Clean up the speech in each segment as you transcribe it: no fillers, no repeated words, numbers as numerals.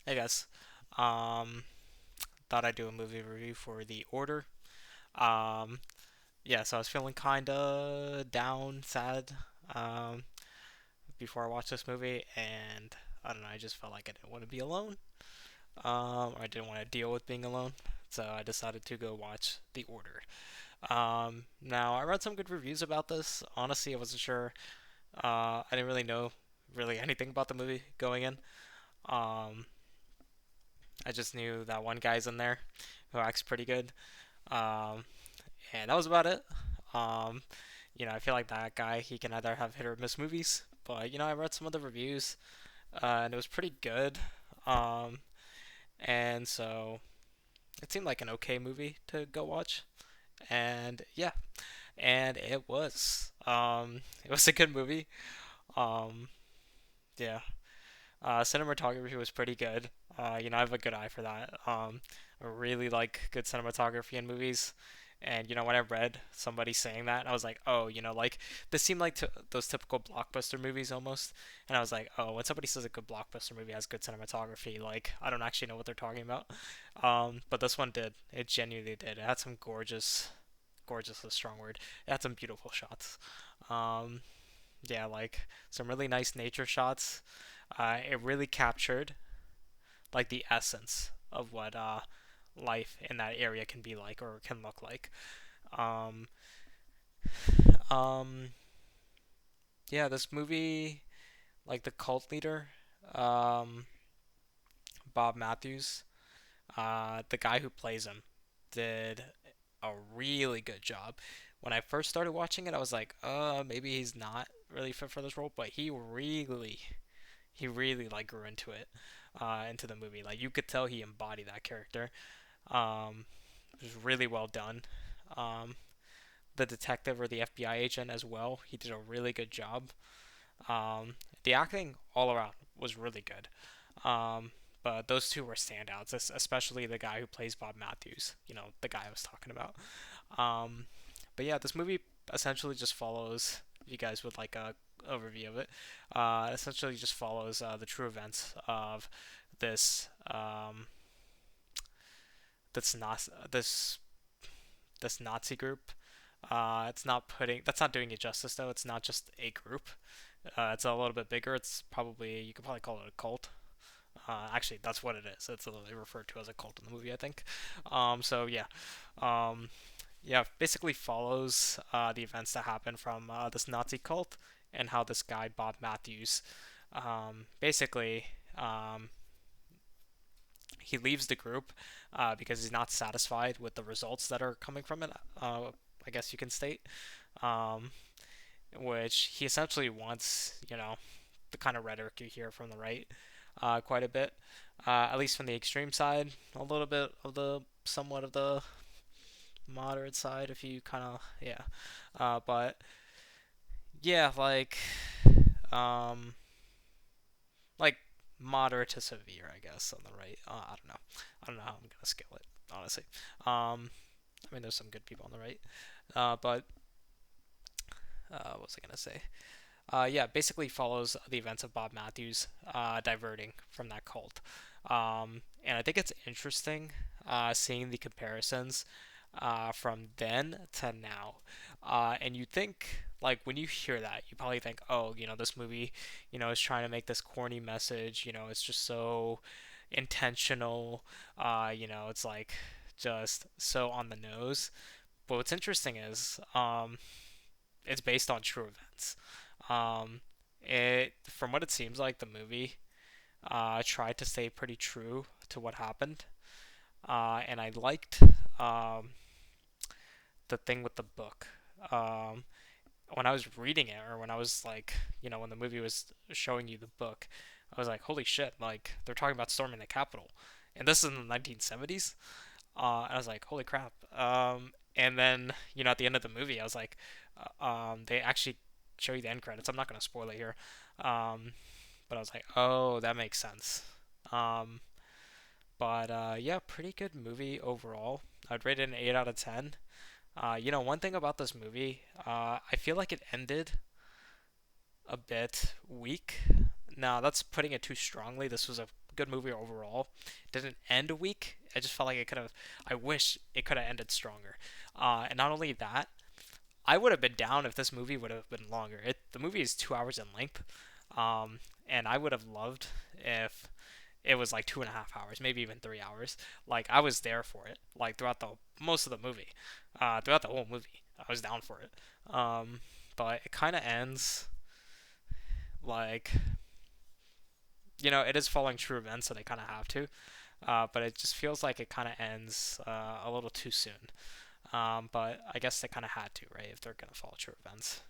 Hey guys, um, thought I'd do a movie review for The Order. Um, yeah, so I was feeling kinda down, sad, um, before I watched this movie, and I don't know, I just felt like I didn't want to be alone, or I didn't want to deal with being alone, so I decided to go watch The Order. Now I read some good reviews about this. Honestly, I wasn't sure. I didn't really know really anything about the movie going in. Um, I just knew that one guy's in there who acts pretty good. Um, and that was about it. Um, I feel like that guy, he can either have hit or miss movies, but I read some of the reviews, and it was pretty good. Um, and so it seemed like an okay movie to go watch, and yeah, and it was. It was a good movie. Um, yeah, cinematography was pretty good. I have a good eye for that. I really like good cinematography in movies. And when I read somebody saying that, I was like, oh, like this seemed like those typical blockbuster movies almost. And I was like, oh, when somebody says a good blockbuster movie has good cinematography, like I don't actually know what they're talking about. But this one did. It genuinely did. It had some gorgeous is a strong word. It had some beautiful shots. Um, yeah, like some really nice nature shots. It really captured like the essence of what life in that area can be like or can look like. Um, um, yeah, this movie, like the cult leader, um, Bob Matthews, the guy who plays him, did a really good job. When I first started watching it, I was like, maybe he's not really fit for this role, but he really like grew into the movie. Like you could tell he embodied that character. Um, it was really well done. Um, the detective or the FBI agent as well, he did a really good job. Um, the acting all around was really good. Um, but those two were standouts, especially the guy who plays Bob Matthews. The guy I was talking about. Um, but yeah, this movie essentially just follows. If you guys would like a overview of it, essentially just follows the true events of this this not this this Nazi group. It's not putting that's not doing it justice though. It's not just a group. It's a little bit bigger. It's probably you could probably call it a cult. Actually, that's what it is. It's literally referred to as a cult in the movie, I think. So yeah, um, yeah, basically follows the events that happen from this Nazi cult and how this guy Bob Matthews, basically, he leaves the group because he's not satisfied with the results that are coming from it. I guess you can state, um, which he essentially wants, the kind of rhetoric you hear from the right quite a bit, at least from the extreme side, a little bit of the somewhat of the moderate side, if you kind of yeah, but yeah, um, like moderate to severe, I guess, on the right. I don't know how I'm gonna scale it, honestly. I mean, there's some good people on the right, but what was I gonna say? Yeah, basically follows the events of Bob Matthews diverting from that cult. And I think it's interesting seeing the comparisons from then to now. And you think, like, when you hear that, you probably think, oh, this movie, is trying to make this corny message. It's just so intentional. It's like just so on the nose. But what's interesting is it's based on true events. Um, from what it seems like, the movie tried to stay pretty true to what happened, and I liked um, the thing with the book. Um, when I was reading it, or when I was like, when the movie was showing you the book, I was like, holy shit! Like they're talking about storming the Capitol, and this is in the 1970s. And I was like, holy crap! And then at the end of the movie, I was like, they actually show you the end credits. I'm not gonna spoil it here, um, but I was like, oh, that makes sense. Um, but yeah, pretty good movie overall. I'd rate it an 8 out of 10. One thing about this movie, I feel like it ended a bit weak. no, that's putting it too strongly. This was a good movie overall. It didn't end weak. I just felt like it could have. I wish it could have ended stronger. And not only that, I would have been down if this movie would have been longer. The movie is 2 hours in length, and I would have loved if it was like 2.5 hours, maybe even 3 hours. Like I was there for it. Like throughout the most of the movie, throughout the whole movie, I was down for it. Um, but it kind of ends like it is following true events, so they kind of have to. But it just feels like it kind of ends a little too soon. But I guess they kind of had to, right? If they're gonna follow true events.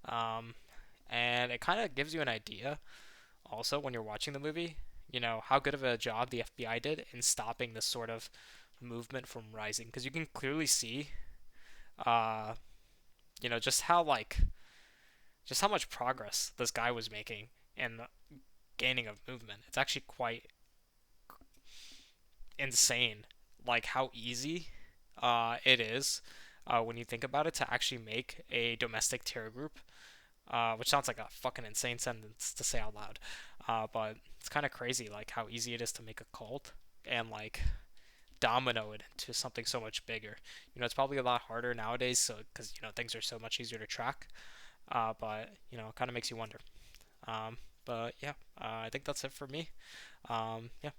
Um, and it kind of gives you an idea also when you're watching the movie, how good of a job the FBI did in stopping this sort of movement from rising. Because you can clearly see, uh, just how much progress this guy was making in gaining of movement. It's actually quite insane, like how easy it is when you think about it to actually make a domestic terror group, which sounds like a fucking insane sentence to say out loud. But it's kind of crazy, like how easy it is to make a cult and like domino it into something so much bigger. It's probably a lot harder nowadays, so because things are so much easier to track. But it kind of makes you wonder. But yeah, I think that's it for me. Yeah,